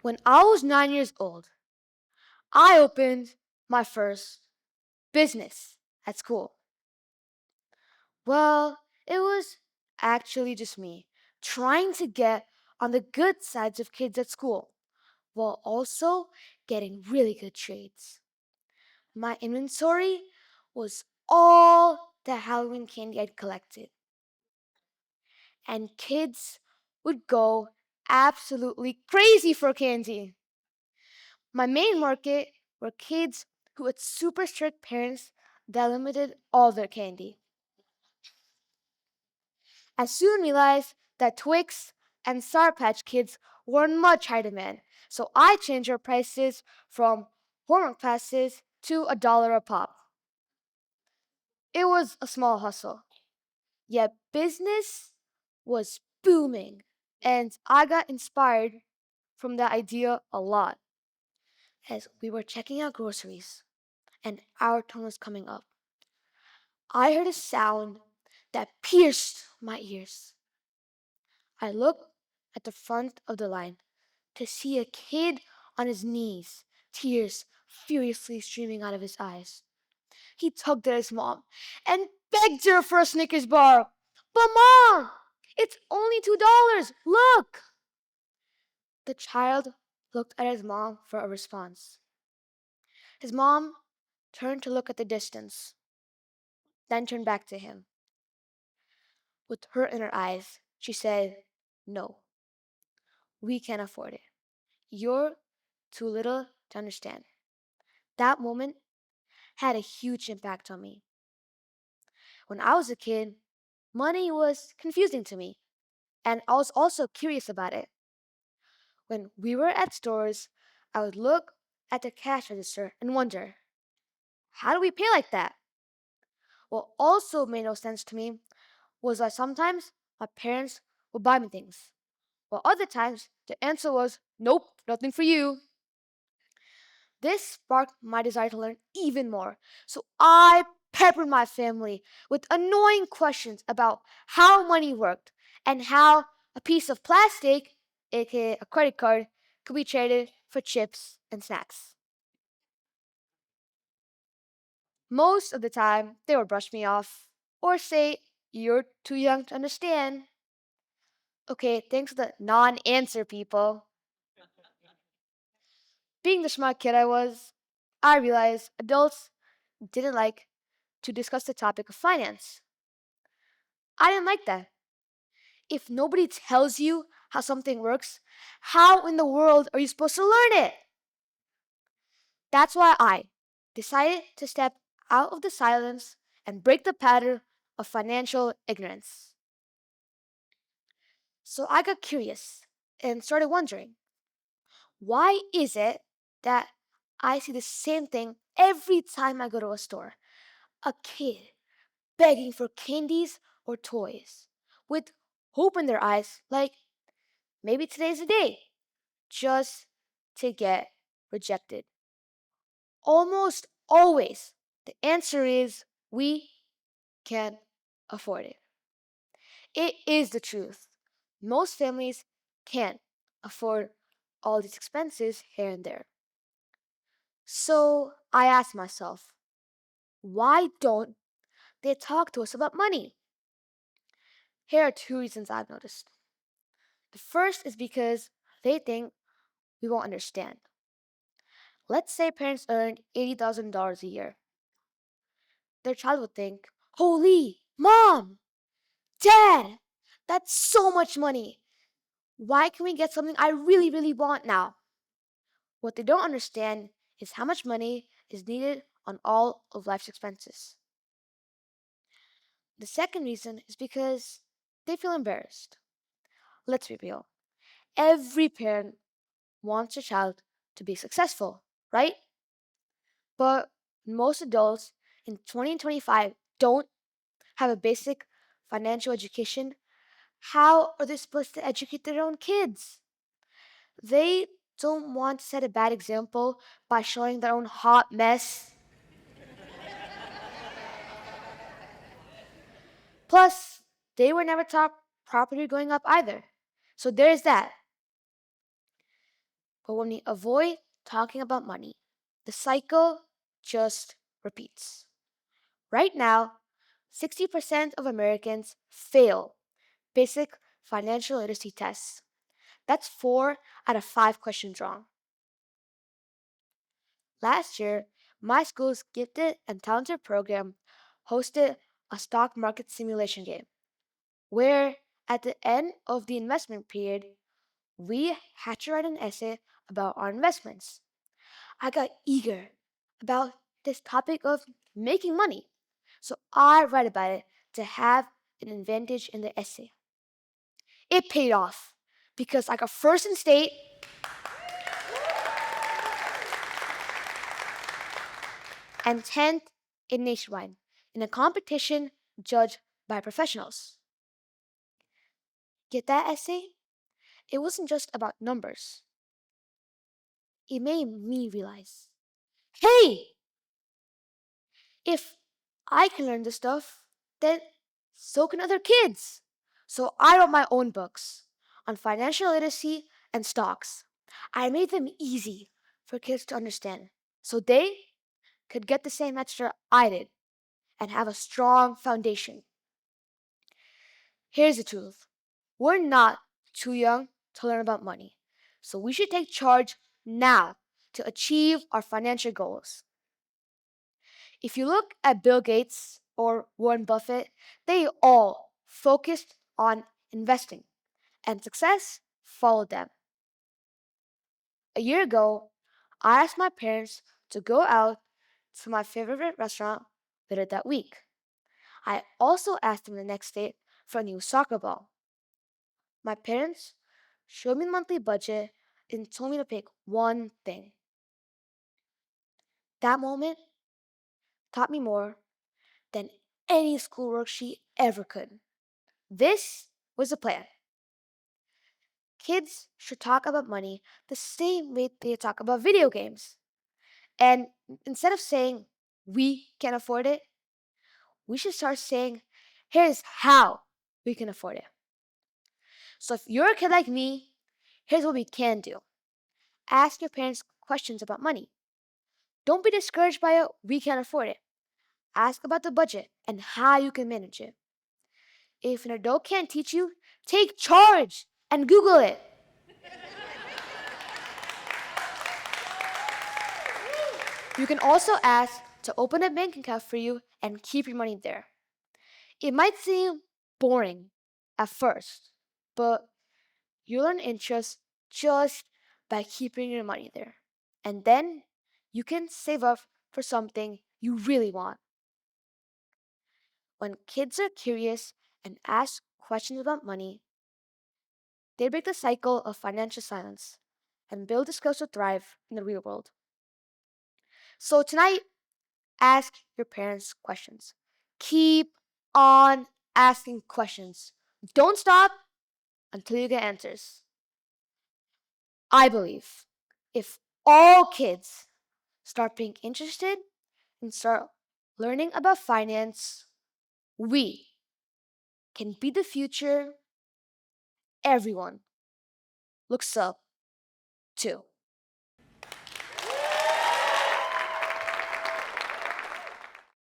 When I was 9 years old, I opened my first business at school. Well, it was actually just me trying to get on the good sides of kids at school while also getting really good trades. My inventory was all the Halloween candy I'd collected, and kids would go absolutely crazy for candy. My main market were kids who had super strict parents that limited all their candy. I soon realized that Twix and Sour Patch Kids were in much higher demand, so I changed our prices from homework passes to $1 a pop. It was a small hustle, yet business was booming, and I got inspired from that idea a lot. As we were checking out groceries and our turn was coming up, I heard a sound that pierced my ears. I looked at the front of the line to see a kid on his knees, tears furiously streaming out of his eyes. He tugged at his mom and begged her for a Snickers bar. But mom, it's only $2. Look! The child looked at his mom for a response. His mom turned to look at the distance, then turned back to him. With hurt in her eyes, she said, "No, we can't afford it. You're too little to understand." That moment had a huge impact on me. When I was a kid, money was confusing to me, and I was also curious about it. When we were at stores, I would look at the cash register and wonder, how do we pay like that? What also made no sense to me was that sometimes my parents would buy me things, while other times the answer was, nope, nothing for you. This sparked my desire to learn even more, so I peppered my family with annoying questions about how money worked and how a piece of plastic, aka a credit card, could be traded for chips and snacks. Most of the time, they would brush me off or say, "You're too young to understand." Okay, thanks for the non answer, people. Being the smart kid I was, I realized adults didn't like to discuss the topic of finance. I didn't like that. If nobody tells you how something works, how in the world are you supposed to learn it? That's why I decided to step out of the silence and break the pattern of financial ignorance. So I got curious and started wondering, why is it that I see the same thing every time I go to a store? A kid begging for candies or toys with hope in their eyes, like maybe today's the day, just to get rejected. Almost always, the answer is we can't afford it. It is the truth. Most families can't afford all these expenses here and there. So I asked myself, why don't they talk to us about money? Here are two reasons I've noticed. The first is because they think we won't understand. Let's say parents earn $80,000 a year. Their child would think, holy, mom, dad, that's so much money. Why can we get something I really, really want now? What they don't understand is how much money is needed on all of life's expenses. The second reason is because they feel embarrassed. Let's be real. Every parent wants their child to be successful, right? But most adults in 2025 don't have a basic financial education. How are they supposed to educate their own kids? They don't want to set a bad example by showing their own hot mess. Plus, they were never taught property growing up either. So there's that. But when we avoid talking about money, the cycle just repeats. Right now, 60% of Americans fail basic financial literacy tests. That's 4 out of 5 questions wrong. Last year, my school's gifted and talented program hosted a stock market simulation game where, at the end of the investment period, we had to write an essay about our investments. I got eager about this topic of making money, so I write about it to have an advantage in the essay. It paid off because I got first in state and 10th in nationwide in a competition judged by professionals. Get that essay? It wasn't just about numbers. It made me realize, hey, if I can learn this stuff, then so can other kids. So I wrote my own books on financial literacy and stocks. I made them easy for kids to understand so they could get the same extra I did and have a strong foundation. Here's the truth: we're not too young to learn about money, so we should take charge now to achieve our financial goals. If you look at Bill Gates or Warren Buffett, they all focused on investing, and success followed them. A year ago, I asked my parents to go out to my favorite restaurant later that week. I also asked them the next day for a new soccer ball. My parents showed me the monthly budget and told me to pick one thing. That moment taught me more than any school worksheet ever could. This was the plan. Kids should talk about money the same way they talk about video games. And instead of saying, we can afford it, we should start saying, here's how we can afford it. So if you're a kid like me, here's what we can do: ask your parents questions about money. Don't be discouraged by it, we can't afford it. Ask about the budget and how you can manage it. If an adult can't teach you, take charge and Google it. You can also ask to open a bank account for you and keep your money there. It might seem boring at first, but you learn interest just by keeping your money there. And then you can save up for something you really want. When kids are curious and ask questions about money, they break the cycle of financial silence and build the skills to thrive in the real world. So tonight, ask your parents questions. Keep on asking questions. Don't stop until you get answers. I believe if all kids start being interested and start learning about finance, we can be the future everyone looks up to.